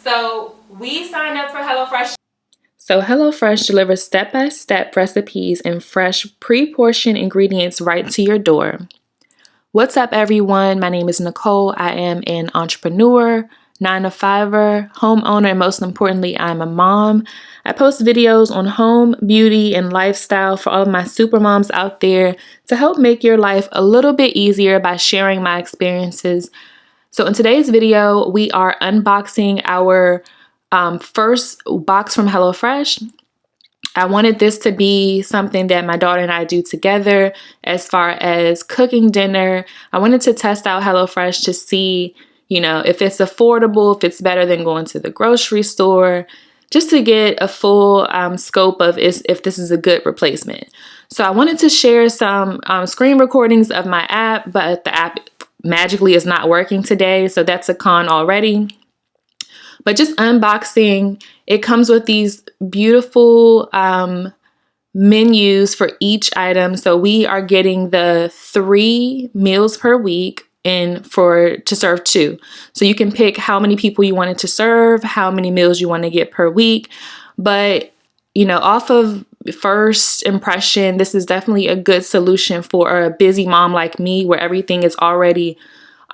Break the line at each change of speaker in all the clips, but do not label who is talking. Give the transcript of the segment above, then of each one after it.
So we signed up for HelloFresh. So HelloFresh delivers step-by-step recipes and fresh pre-portioned ingredients right to your door. What's up, everyone? My name is Nicole. I am an entrepreneur, 9-to-5er, homeowner, and most importantly, I'm a mom. I post videos on home, beauty, and lifestyle for all of my super moms out there to help make your life a little bit easier by sharing my experiences. So in today's video, we are unboxing our first box from HelloFresh. I wanted this to be something that my daughter and I do together as far as cooking dinner. I wanted to test out HelloFresh to see, if it's affordable, if it's better than going to the grocery store, just to get a full scope of if this is a good replacement. So I wanted to share some screen recordings of my app, but the app magically is not working today, so that's a con already. But just unboxing, it comes with these beautiful menus for each item. So we are getting the 3 meals per week and to serve 2. So you can pick how many people you wanted to serve, how many meals you want to get per week. But, off of first impression, this is definitely a good solution for a busy mom like me, where everything is already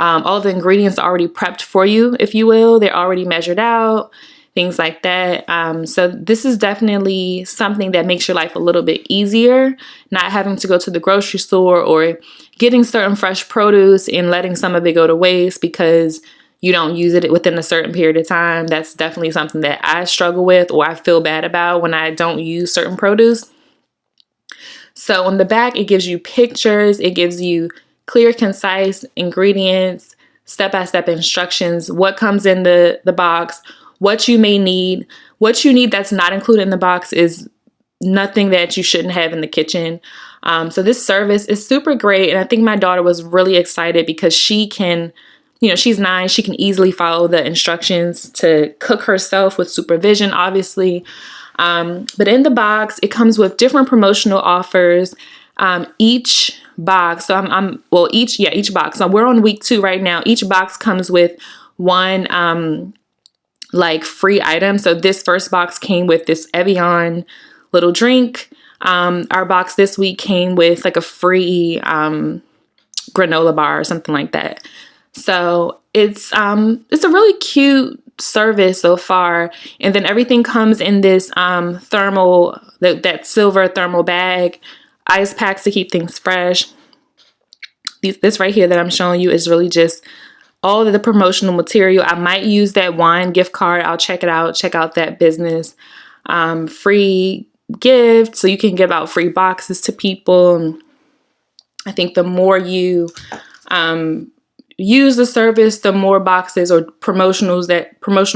all the ingredients are already prepped for you, if you will. They're already measured out, things like that. So this is definitely something that makes your life a little bit easier, not having to go to the grocery store or getting certain fresh produce and letting some of it go to waste because you don't use it within a certain period of time. That's definitely something that I struggle with, or I feel bad about when I don't use certain produce. So on the back, it gives you pictures, it gives you clear, concise ingredients, step-by-step instructions, what comes in the box, what you may need. What you need that's not included in the box is nothing that you shouldn't have in the kitchen. So this service is super great. And I think my daughter was really excited because she can, she's 9, she can easily follow the instructions to cook herself with supervision, obviously. But in the box, it comes with different promotional offers. Each box, so each box. So we're on week 2 right now. Each box comes with one free item. So this first box came with this Evian little drink. Our box this week came with like a free granola bar or something like that. So it's a really cute service so far. And then everything comes in this thermal, that silver thermal bag, ice packs to keep things fresh. This right here that I'm showing you is really just all of the promotional material. I might use that wine gift card. I'll check it out. Check out that business. Free gift, so you can give out free boxes to people. I think the more you use the service, the more boxes or promotional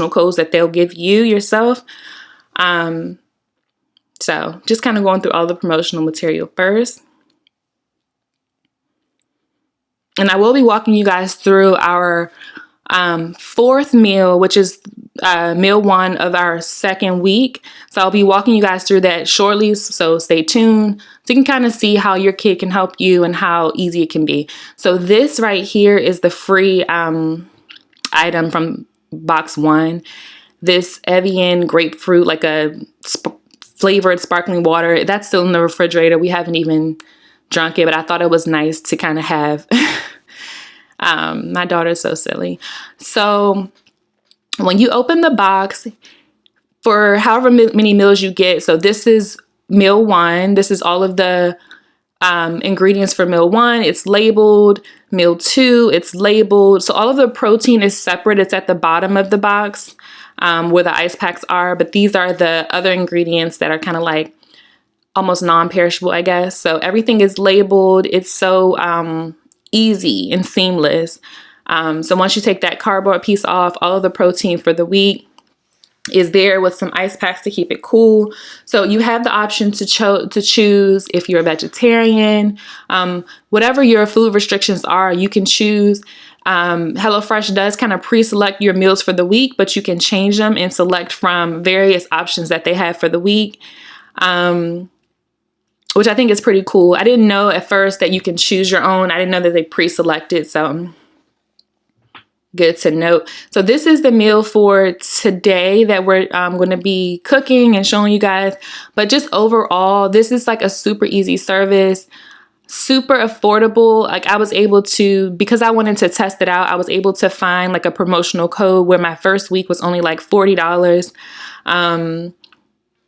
codes that they'll give you yourself. So just kind of going through all the promotional material first. And I will be walking you guys through our 4th meal, which is meal 1 of our 2nd week. So I'll be walking you guys through that shortly. So stay tuned so you can kind of see how your kid can help you and how easy it can be. So this right here is the free item from box 1. This Evian grapefruit, like a flavored sparkling water, that's still in the refrigerator. We haven't even drunk it, but I thought it was nice to kind of have. My daughter's so silly. So when you open the box, for however many meals you get, so this is meal 1. This is all of the ingredients for meal 1. It's labeled. Meal 2, it's labeled. So all of the protein is separate. It's at the bottom of the box where the ice packs are. But these are the other ingredients that are kind of like almost non-perishable, I guess. So everything is labeled. It's so easy and seamless. So once you take that cardboard piece off, all of the protein for the week is there with some ice packs to keep it cool. So you have the option to choose if you're a vegetarian, whatever your food restrictions are, you can choose. HelloFresh does kind of pre-select your meals for the week, but you can change them and select from various options that they have for the week, which I think is pretty cool. I didn't know at first that you can choose your own. I didn't know that they pre-selected. So good to note. So this is the meal for today that we're going to be cooking and showing you guys. But just overall, this is like a super easy service, super affordable. Like I was able to, because I wanted to test it out, I was able to find like a promotional code where my first week was only like $40,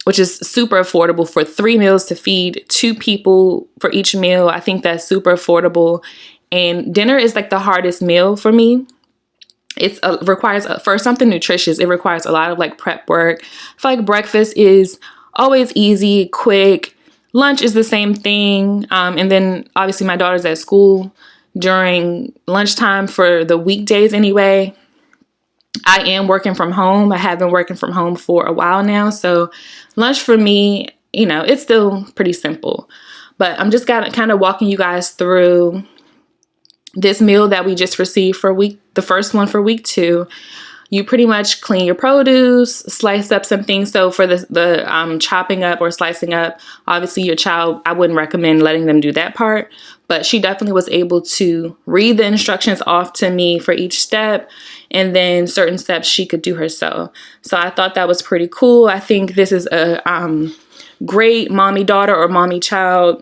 which is super affordable for 3 meals to feed 2 people for each meal. I think that's super affordable. And dinner is like the hardest meal for me. It requires, for something nutritious, it requires a lot of like prep work. I feel like breakfast is always easy, quick. Lunch is the same thing. And then obviously my daughter's at school during lunchtime for the weekdays anyway. I am working from home. I have been working from home for a while now. So lunch for me, you know, it's still pretty simple. But I'm just kind of walking you guys through this meal that we just received for the first one for week 2. You pretty much clean your produce, slice up some things. So for the chopping up or slicing up, obviously your child, I wouldn't recommend letting them do that part, but she definitely was able to read the instructions off to me for each step, and then certain steps she could do herself. So I thought that was pretty cool. I think this is a great mommy-daughter or mommy-child,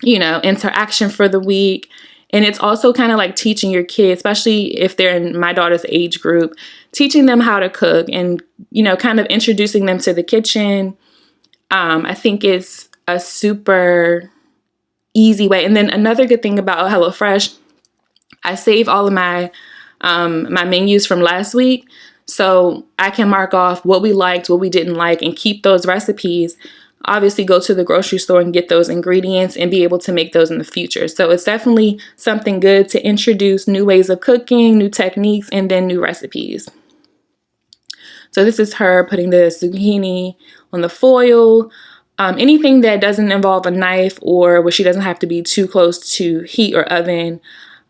you know, interaction for the week. And it's also kind of like teaching your kids, especially if they're in my daughter's age group, teaching them how to cook and, you know, kind of introducing them to the kitchen. I think it's a super easy way. And then another good thing about HelloFresh, I save all of my my menus from last week. So I can mark off what we liked, what we didn't like, and keep those recipes. Obviously go to the grocery store and get those ingredients and be able to make those in the future. So it's definitely something good to introduce new ways of cooking, new techniques, and then new recipes. So this is her putting the zucchini on the foil. Anything that doesn't involve a knife or where she doesn't have to be too close to heat or oven,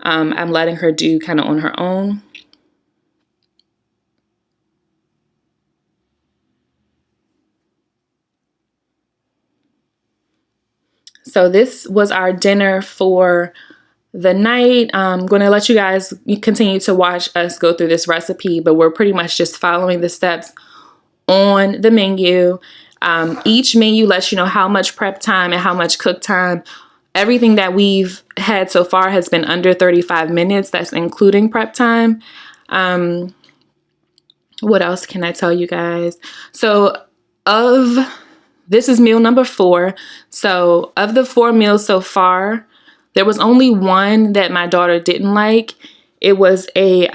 I'm letting her do kind of on her own. So this was our dinner for the night. I'm going to let you guys continue to watch us go through this recipe, but we're pretty much just following the steps on the menu. Each menu lets you know how much prep time and how much cook time. Everything that we've had so far has been under 35 minutes. That's including prep time. What else can I tell you guys? So this is meal number 4. So of the 4 meals so far, there was only one that my daughter didn't like. It was a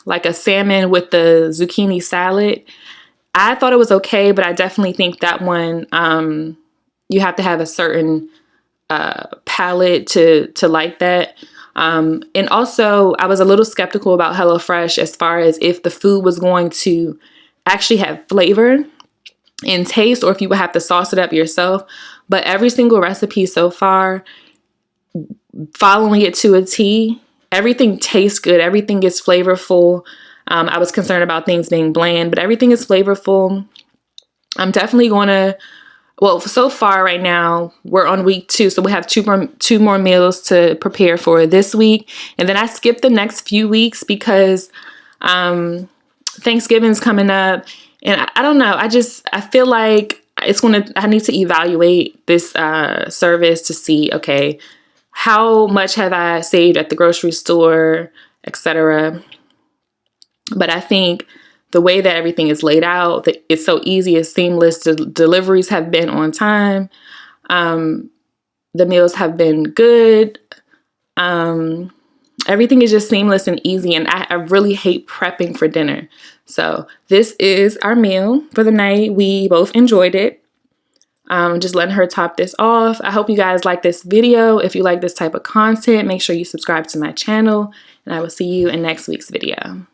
like a salmon with the zucchini salad. I thought it was okay, but I definitely think that one you have to have a certain palate to like that. And also, I was a little skeptical about HelloFresh as far as if the food was going to actually have flavor and taste, or if you would have to sauce it up yourself. But every single recipe so far, following it to a T, everything tastes good. Everything is flavorful. I was concerned about things being bland, but everything is flavorful. I'm definitely going to, well, so far right now, we're on week 2. So we have two more meals to prepare for this week. And then I skipped the next few weeks because Thanksgiving's coming up. And I don't know. I feel like I need to evaluate this service to see, okay, how much have I saved at the grocery store, etc. But I think the way that everything is laid out, that it's so easy, it's seamless. The deliveries have been on time. The meals have been good. Everything is just seamless and easy, and I really hate prepping for dinner. So this is our meal for the night. We both enjoyed it. Just letting her top this off. I hope you guys like this video. If you like this type of content, make sure you subscribe to my channel, and I will see you in next week's video.